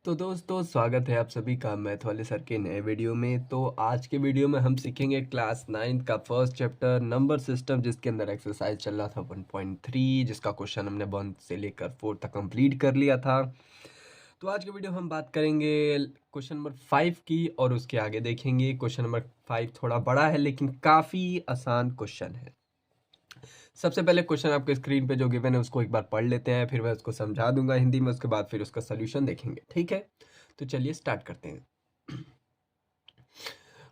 तो दोस्तों स्वागत है आप सभी का मैथ वाले सर के नए वीडियो में। तो आज के वीडियो में हम सीखेंगे क्लास 9 का फर्स्ट चैप्टर नंबर सिस्टम, जिसके अंदर एक्सरसाइज चल रहा था 1.3, जिसका क्वेश्चन हमने 1 से लेकर 4 तक कंप्लीट कर लिया था। तो आज के वीडियो हम बात करेंगे क्वेश्चन नंबर 5 की, और उसके आगे देखेंगे। क्वेश्चन नंबर 5 थोड़ा बड़ा है लेकिन काफ़ी आसान क्वेश्चन है। सबसे पहले क्वेश्चन आपके स्क्रीन पे जो गिवन है उसको एक बार पढ़ लेते हैं, फिर मैं उसको समझा दूंगा हिंदी में, उसके बाद फिर उसका सोल्यूशन देखेंगे। ठीक है, तो चलिए स्टार्ट करते हैं।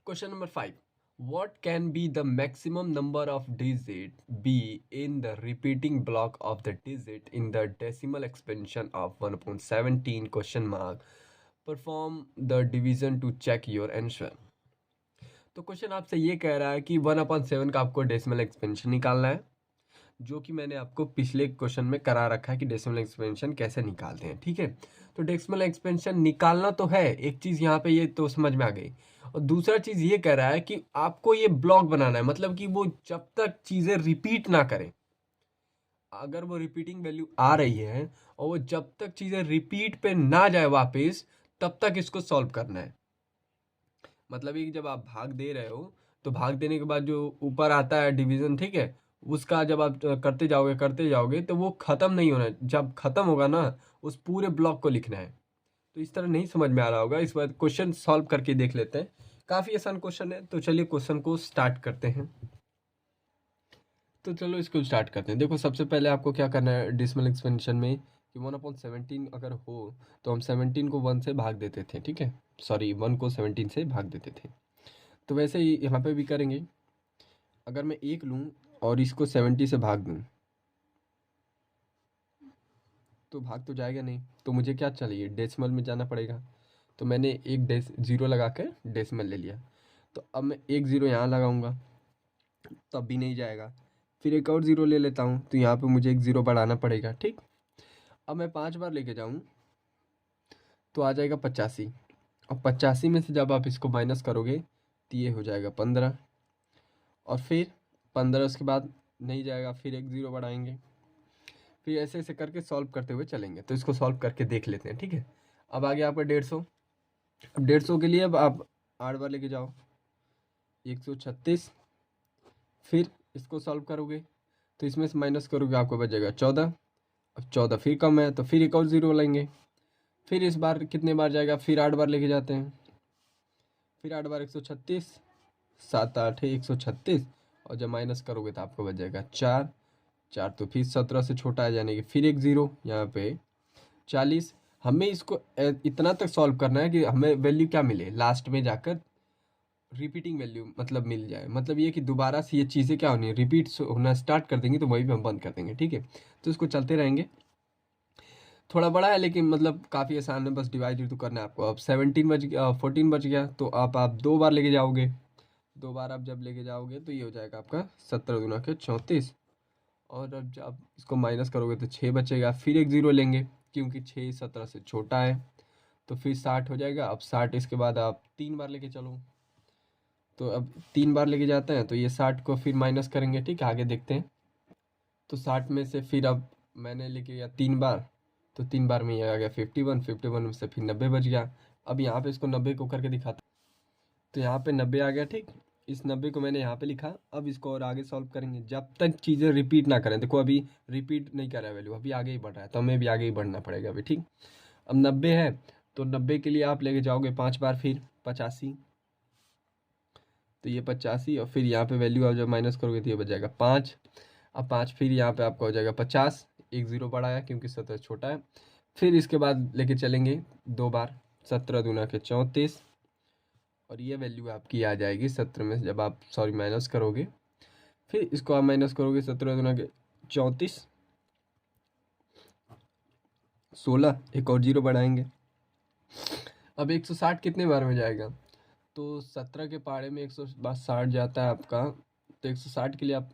Question number 5, what can be the maximum number of digit be in the repeating block of the digit in the decimal expansion of 1/17 question mark, perform the division to check your answer। तो question आपसे ये कह रहा है कि 1/7 का आपको decimal expansion निकालना है, जो कि मैंने आपको पिछले क्वेश्चन में करा रखा है कि डेसिमल एक्सपेंशन कैसे निकालते हैं। ठीक है, तो डेसिमल एक्सपेंशन निकालना तो है, एक चीज़ यहाँ पे ये तो समझ में आ गई। और दूसरा चीज़ ये कह रहा है कि आपको ये ब्लॉक बनाना है, मतलब कि वो जब तक चीज़ें रिपीट ना करें, अगर वो रिपीटिंग वैल्यू आ रही है और वो जब तक चीज़ें रिपीट पे ना जाए वापस, तब तक इसको सॉल्व करना है। मतलब ये कि जब आप भाग दे रहे हो तो भाग देने के बाद जो ऊपर आता है डिवीजन, ठीक है, उसका जब आप करते जाओगे तो वो ख़त्म नहीं होना है। जब ख़त्म होगा ना, उस पूरे ब्लॉक को लिखना है। तो इस तरह नहीं समझ में आ रहा होगा, इस बार क्वेश्चन सॉल्व करके देख लेते हैं। काफ़ी आसान क्वेश्चन है, तो चलिए क्वेश्चन को स्टार्ट करते हैं। तो चलो इसको स्टार्ट करते हैं। देखो, सबसे पहले आपको क्या करना है डेसिमल एक्सपेंशन में कि 1/17 अगर हो तो हम 17 को 1 से भाग देते थे। ठीक है, सॉरी, 1 को 17 से भाग देते थे। तो वैसे ही यहाँ पे भी करेंगे। अगर मैं 1 लूँ और इसको 70 से भाग दूँ तो भाग तो जाएगा नहीं, तो मुझे क्या चाहिए, डेसिमल में जाना पड़ेगा। तो मैंने एक ज़ीरो लगा कर डेसिमल ले लिया। तो अब मैं एक ज़ीरो यहाँ लगाऊंगा, तब भी नहीं जाएगा। फिर एक और ज़ीरो ले लेता हूँ, तो यहाँ पे मुझे एक ज़ीरो बढ़ाना पड़ेगा। ठीक, अब मैं 5 बार लेके जाऊँ तो आ जाएगा 85। और 85 में से जब आप इसको माइनस करोगे तो ये हो जाएगा 15। और फिर 15 उसके बाद नहीं जाएगा, फिर एक ज़ीरो बढ़ाएंगे। फिर ऐसे ऐसे करके सॉल्व करते हुए चलेंगे। तो इसको सॉल्व करके देख लेते हैं। ठीक है, अब आ गया आपका 150। अब 150 के लिए अब आप 8 बार लेके जाओ, 136। फिर इसको सॉल्व करोगे तो इसमें से माइनस करोगे, आपको बचेगा 14। अब 14 फिर कम है तो फिर एक और ज़ीरो लेंगे। फिर इस बार कितने बार जाएगा, फिर 8 बार लेके जाते हैं। फिर 8 बार 136, 7 8 है 136। और जब माइनस करोगे तो आपको बच जाएगा 4। 4 तो फिर 17 से छोटा है, यानी कि फिर एक ज़ीरो यहाँ पे 40। हमें इसको इतना तक सॉल्व करना है कि हमें वैल्यू क्या मिले लास्ट में जाकर, रिपीटिंग वैल्यू मतलब मिल जाए। मतलब ये कि दोबारा से ये चीज़ें क्या होनी है, रिपीट होना स्टार्ट कर देंगी, तो वही भी हम बंद कर देंगे। ठीक है, तो इसको चलते रहेंगे। थोड़ा बड़ा है लेकिन मतलब काफ़ी आसान है, बस डिवाइड तो करना है आपको। अब 14 बच गया, तो आप 2 बार लेके जाओगे। 2 बार आप जब लेके जाओगे तो ये हो जाएगा आपका 17 दूना के 34। और अब जब आप इसको माइनस करोगे तो 6 बचेगा, फिर एक ज़ीरो लेंगे क्योंकि 6 17 से छोटा है। तो फिर 60 हो जाएगा। अब 60 इसके बाद आप 3 बार लेके चलो, तो अब 3 बार लेके जाते हैं तो ये 60 को फिर माइनस करेंगे। ठीक है, आगे देखते हैं। तो 60 में से फिर अब मैंने लेके गया 3 बार, तो 3 बार में ये आ गया 51। 51 में से फिर 90 बच गया। अब यहाँ पे इसको 90 को करके दिखाता, तो यहाँ पे 90 आ गया। ठीक, इस 90 को मैंने यहाँ पे लिखा। अब इसको और आगे सॉल्व करेंगे जब तक चीज़ें रिपीट ना करें। देखो अभी रिपीट नहीं कर रहा है वैल्यू, अभी आगे ही बढ़ रहा है, तो हमें भी आगे ही बढ़ना पड़ेगा अभी। ठीक, अब 90 है तो 90 के लिए आप लेके जाओगे 5 बार, फिर 85। तो ये 85, और फिर यहाँ पे वैल्यू आप जब माइनस करोगे तो ये बच जाएगा 5। अब 5 फिर यहाँ पे आपका हो जाएगा 50। एक ज़ीरो बढ़ाया क्योंकि 17 छोटा है। फिर इसके बाद लेके चलेंगे 2 बार, 17 दूना के 34। और ये वैल्यू आपकी आ जाएगी 17 में से जब आप माइनस करोगे, फिर इसको आप माइनस करोगे 17 दूना के 34, 16, एक और जीरो बढ़ाएंगे। अब 160 कितने बार में जाएगा, तो 17 के पारे में 160 जाता है आपका। तो 160 के लिए आप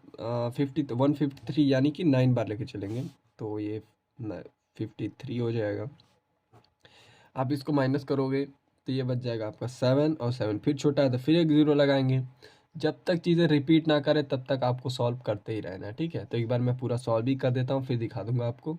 153 यानी कि 9 बार लेके चलेंगे, तो ये 53 हो जाएगा। आप इसको माइनस करोगे तो ये बच जाएगा आपका 7, और 7 फिर छोटा है तो फिर एक ज़ीरो लगाएंगे। जब तक चीज़ें रिपीट ना करें तब तक आपको सॉल्व करते ही रहना है। ठीक है, तो एक बार मैं पूरा सॉल्व भी कर देता हूँ, फिर दिखा दूंगा आपको।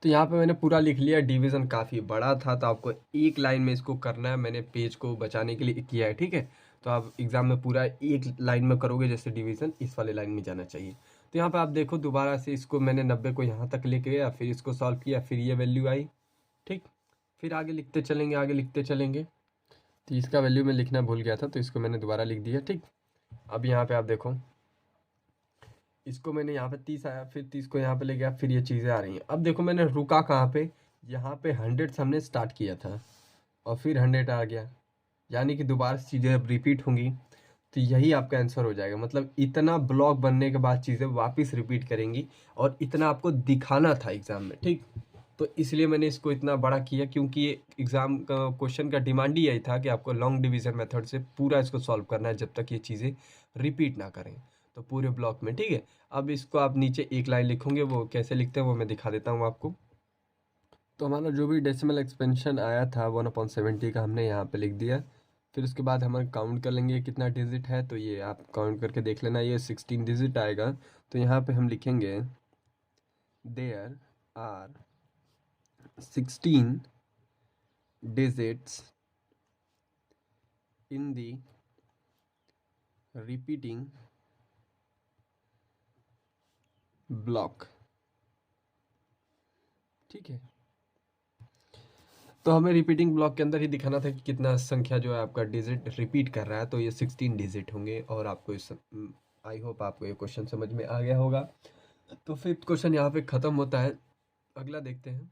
तो यहाँ पे मैंने पूरा लिख लिया। डिवीज़न काफ़ी बड़ा था तो आपको एक लाइन में इसको करना है, मैंने पेज को बचाने के लिए किया है, ठीक है। तो आप एग्ज़ाम में पूरा एक लाइन में करोगे, जैसे डिवीज़न इस वाले लाइन में जाना चाहिए। तो यहाँ पे आप देखो दोबारा से इसको मैंने 90 को यहाँ तक लेके गया, फिर इसको सॉल्व किया, फिर ये वैल्यू आई, ठीक। फिर आगे लिखते चलेंगे, आगे लिखते चलेंगे। तो इसका वैल्यू मैं लिखना भूल गया था तो इसको मैंने दोबारा लिख दिया, ठीक। अब यहाँ पे आप देखो, इसको मैंने यहाँ पे 30 आया, फिर 30 को यहाँ पे ले गया, फिर ये चीज़ें आ रही हैं। अब देखो मैंने रुका कहाँ पे, यहाँ पे 100 से हमने स्टार्ट किया था और फिर 100 आ गया, यानी कि दोबारा से चीज़ें अब रिपीट होंगी। तो यही आपका आंसर हो जाएगा। मतलब इतना ब्लॉक बनने के बाद चीज़ें वापस रिपीट करेंगी और इतना आपको दिखाना था एग्ज़ाम में, ठीक। तो इसलिए मैंने इसको इतना बड़ा किया, क्योंकि ये एग्ज़ाम का क्वेश्चन का डिमांड ही यही था कि आपको लॉन्ग डिवीज़न मेथड से पूरा इसको सॉल्व करना है जब तक ये चीज़ें रिपीट ना करें, तो पूरे ब्लॉक में, ठीक है। अब इसको आप नीचे एक लाइन लिखोगे, वो कैसे लिखते हैं वो मैं दिखा देता हूँ आपको। तो हमारा जो भी डेसिमल एक्सपेंशन आया था 1/70 का हमने यहाँ पे लिख दिया। फिर उसके बाद हम काउंट कर लेंगे कितना डिजिट है, तो ये आप काउंट करके देख लेना, ये 16 डिजिट आएगा। तो यहाँ पे हम लिखेंगे there are 16 digits in the repeating block, ठीक है। तो हमें रिपीटिंग ब्लॉक के अंदर ही दिखाना था कि कितना संख्या जो है आपका डिजिट रिपीट कर रहा है, तो ये 16 डिजिट होंगे। और आपको इस आई होप आपको ये क्वेश्चन समझ में आ गया होगा। तो फिफ्थ क्वेश्चन यहाँ पे ख़त्म होता है, अगला देखते हैं।